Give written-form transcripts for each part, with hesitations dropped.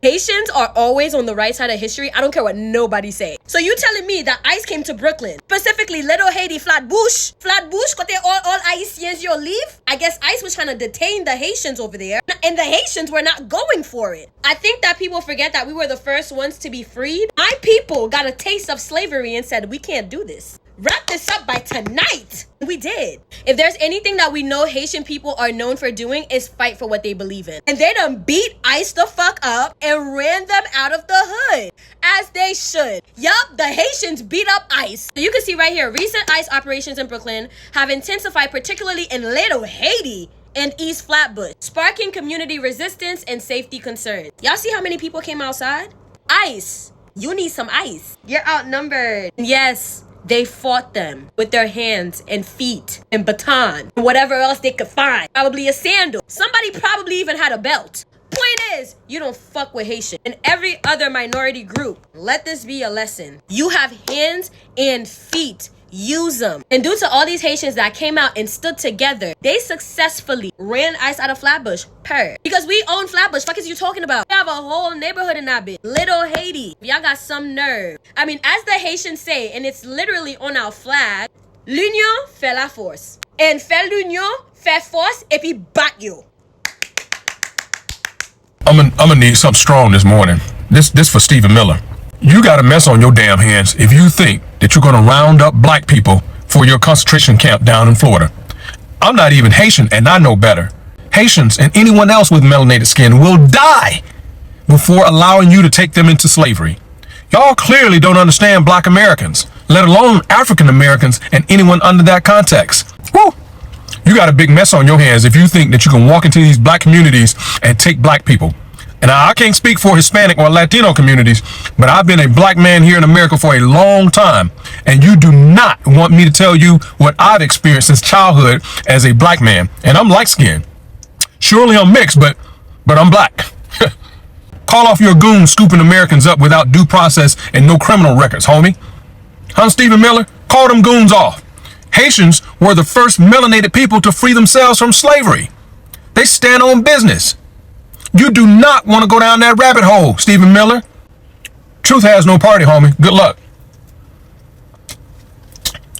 Haitians are always on the right side of history. I don't care what nobody say. So you telling me that ICE came to Brooklyn, specifically Little Haiti, Flatbush, kote all Haitians you leave? I guess ICE was trying to detain the Haitians over there, and the Haitians were not going for it. I think that people forget that we were the first ones to be freed. My people got a taste of slavery and said, we can't do this. Wrap this up by tonight. We did. If there's anything that we know Haitian people are known for doing, is fight for what they believe in. And they done beat ICE the fuck up and ran them out of the hood. As they should. Yup, the Haitians beat up ICE. So you can see right here, recent ICE operations in Brooklyn have intensified, particularly in Little Haiti and East Flatbush, sparking community resistance and safety concerns. Y'all see how many people came outside? ICE, you need some ice. You're outnumbered. Yes, they fought them with their hands and feet and baton and whatever else they could find. Probably a sandal. Somebody probably even had a belt. Point is, you don't fuck with Haitian and every other minority group. Let this be a lesson. You have hands and feet. Use them. And due to all these Haitians that came out and stood together, they successfully ran ICE out of Flatbush. Because we own Flatbush. Fuck is you talking about? We have a whole neighborhood in that bitch. Little Haiti. Y'all got some nerve. I mean, as the Haitians say, and it's literally on our flag, l'union fait la force. And fait l'union, fait force, et puis bat you. I'm gonna need something strong this morning. This for Stephen Miller. You got a mess on your damn hands if you think that you're going to round up black people for your concentration camp down in Florida. I'm not even Haitian, and I know better. Haitians and anyone else with melanated skin will die before allowing you to take them into slavery. Y'all clearly don't understand black Americans, let alone African Americans and anyone under that context. Woo! You got a big mess on your hands if you think that you can walk into these black communities and take black people. And I can't speak for Hispanic or Latino communities, but I've been a black man here in America for a long time. And you do not want me to tell you what I've experienced since childhood as a black man. And I'm light-skinned. Surely I'm mixed, but I'm black. Call off your goons scooping Americans up without due process and no criminal records, homie. Huh, Stephen Miller? Call them goons off. Haitians were the first melanated people to free themselves from slavery. They stand on business. You do not want to go down that rabbit hole, Stephen Miller. Truth has no party, homie. Good luck.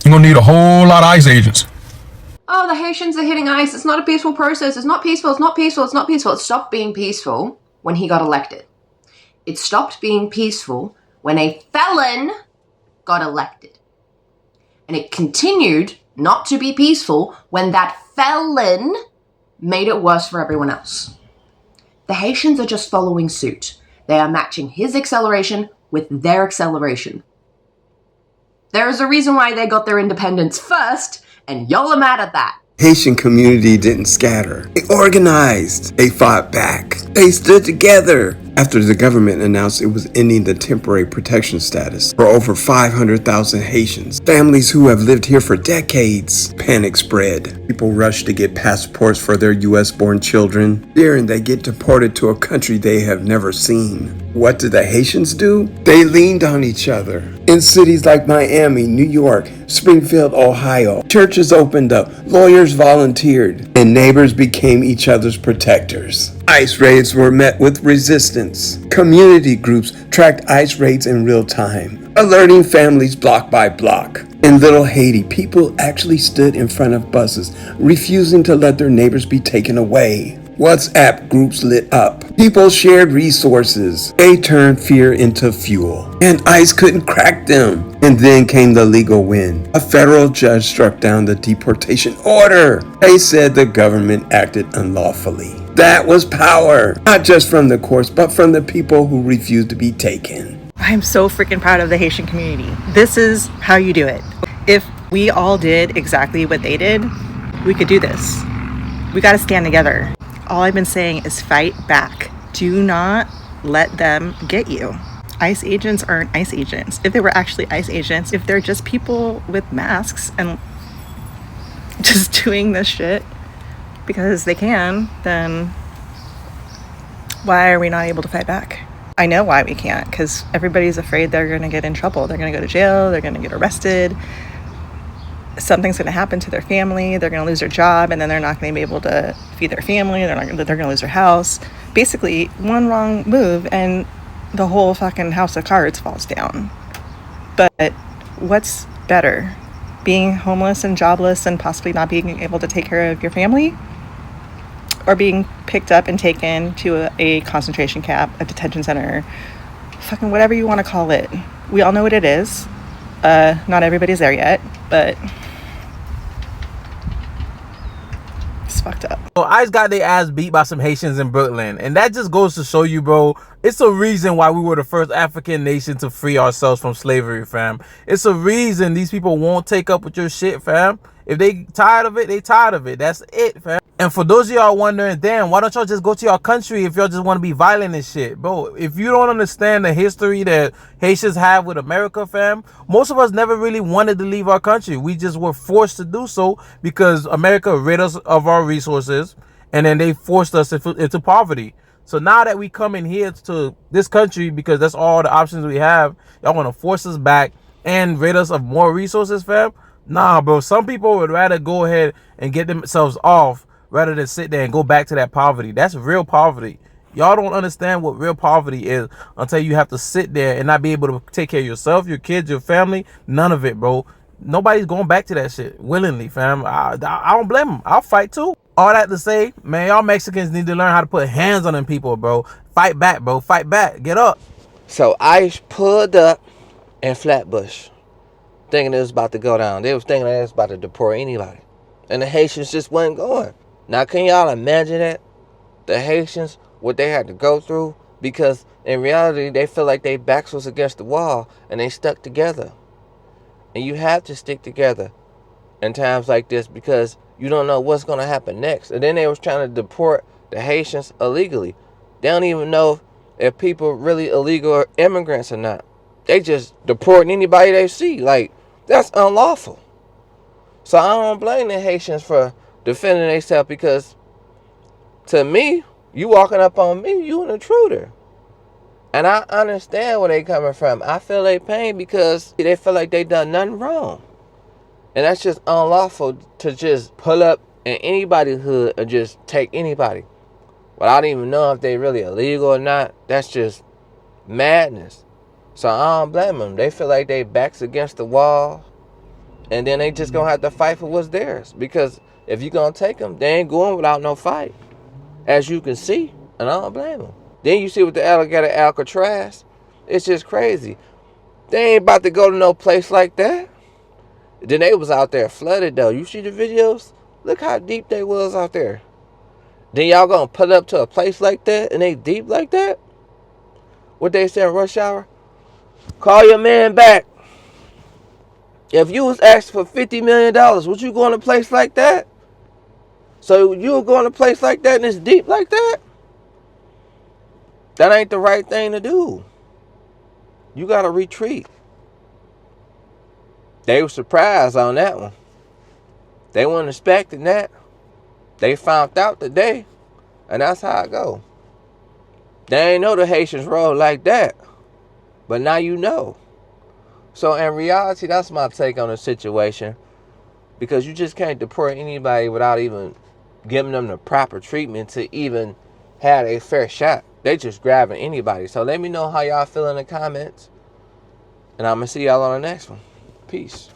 You're going to need a whole lot of ICE agents. Oh, the Haitians are hitting ICE. It's not a peaceful process. It's not peaceful. It's not peaceful. It's not peaceful. It stopped being peaceful when he got elected. It stopped being peaceful when a felon got elected. And it continued not to be peaceful when that felon made it worse for everyone else. The Haitians are just following suit. They are matching his acceleration with their acceleration. There is a reason why they got their independence first, and y'all are mad at that. Haitian community didn't scatter. They organized. They fought back. They stood together. After the government announced it was ending the temporary protection status for over 500,000 Haitians, families who have lived here for decades, panic spread. People rushed to get passports for their US-born children, fearing they get deported to a country they have never seen. What did the Haitians do? They leaned on each other. In cities like Miami, New York, Springfield, Ohio, churches opened up, lawyers volunteered, and neighbors became each other's protectors. ICE raids were met with resistance. Community groups tracked ICE raids in real time, alerting families block by block. In Little Haiti, people actually stood in front of buses, refusing to let their neighbors be taken away. WhatsApp groups lit up. People shared resources. They turned fear into fuel. And ICE couldn't crack them. And then came the legal win. A federal judge struck down the deportation order. They said the government acted unlawfully. That was power. Not just from the courts, but from the people who refused to be taken. I'm so freaking proud of the Haitian community. This is how you do it. If we all did exactly what they did, we could do this. We got to stand together. All I've been saying is fight back. Do not let them get you. ICE agents aren't ICE agents. If they were actually ICE agents, if they're just people with masks and just doing this shit because they can, then why are we not able to fight back? I know why we can't, because everybody's afraid they're going to get in trouble. They're going to go to jail. They're going to get arrested. something's going to happen to their family. They're going to lose their job, and then they're not going to be able to feed their family. They're going to lose their house. Basically, one wrong move and the whole fucking house of cards falls down. But what's better? Being homeless and jobless and possibly not being able to take care of your family? Or being picked up and taken to a concentration camp, a detention center, fucking whatever you want to call it. We all know what it is. Not everybody's there yet, but it's fucked up. So ICE got their ass beat by some Haitians in Brooklyn, and that just goes to show you, bro, it's a reason why we were the first African nation to free ourselves from slavery, fam. It's a reason these people won't take up with your shit, fam. If they tired of it, they tired of it. That's it, fam. And for those of y'all wondering, damn, why don't y'all just go to your country if y'all just want to be violent and shit? Bro, if you don't understand the history that Haitians have with America, fam, most of us never really wanted to leave our country. We just were forced to do so because America rid us of our resources, and then they forced us into poverty. So now that we come in here to this country because that's all the options we have, y'all want to force us back and rid us of more resources, fam? Nah, bro. Some people would rather go ahead and get themselves off rather than sit there and go back to that poverty. That's real poverty. Y'all don't understand what real poverty is until you have to sit there and not be able to take care of yourself, your kids, your family. None of it, bro. Nobody's going back to that shit willingly, fam. I don't blame them. I'll fight too. All that to say, man, y'all Mexicans need to learn how to put hands on them people, bro. Fight back, bro. Fight back. Get up. So ICE pulled up in Flatbush, thinking it was about to go down. They was thinking it was about to deport anybody. And the Haitians just wasn't going. Now, can y'all imagine that? The Haitians, what they had to go through? Because in reality, they feel like their backs was against the wall and they stuck together. And you have to stick together in times like this because you don't know what's going to happen next. And then they was trying to deport the Haitians illegally. They don't even know if people really illegal or immigrants or not. They just deporting anybody they see. Like, that's unlawful. So I don't blame the Haitians for defending themselves because to me, you walking up on me, you an intruder. And I understand where they coming from. I feel their pain because they feel like they done nothing wrong. And that's just unlawful to just pull up in anybody's hood and just take anybody. But I don't even know if they really illegal or not. That's just madness. So I don't blame them. They feel like they backs against the wall. And then they just gonna have to fight for what's theirs. Because if you gonna take them, they ain't going without no fight. As you can see. And I don't blame them. Then you see with the alligator Alcatraz. It's just crazy. They ain't about to go to no place like that. Then they was out there flooded though. You see the videos? Look how deep they was out there. Then y'all gonna pull up to a place like that and they deep like that? What they say in rush hour? Call your man back. If you was asked for $50 million, would you go in a place like that? So you go in a place like that and it's deep like that? That ain't the right thing to do. You gotta retreat. They were surprised on that one. They weren't expecting that. They found out today, and that's how it go. They ain't know the Haitians roll like that, but now you know. So in reality, that's my take on the situation, because you just can't deport anybody without even giving them the proper treatment to even have a fair shot. They just grabbing anybody. So let me know how y'all feel in the comments, and I'm gonna see y'all on the next one. Peace.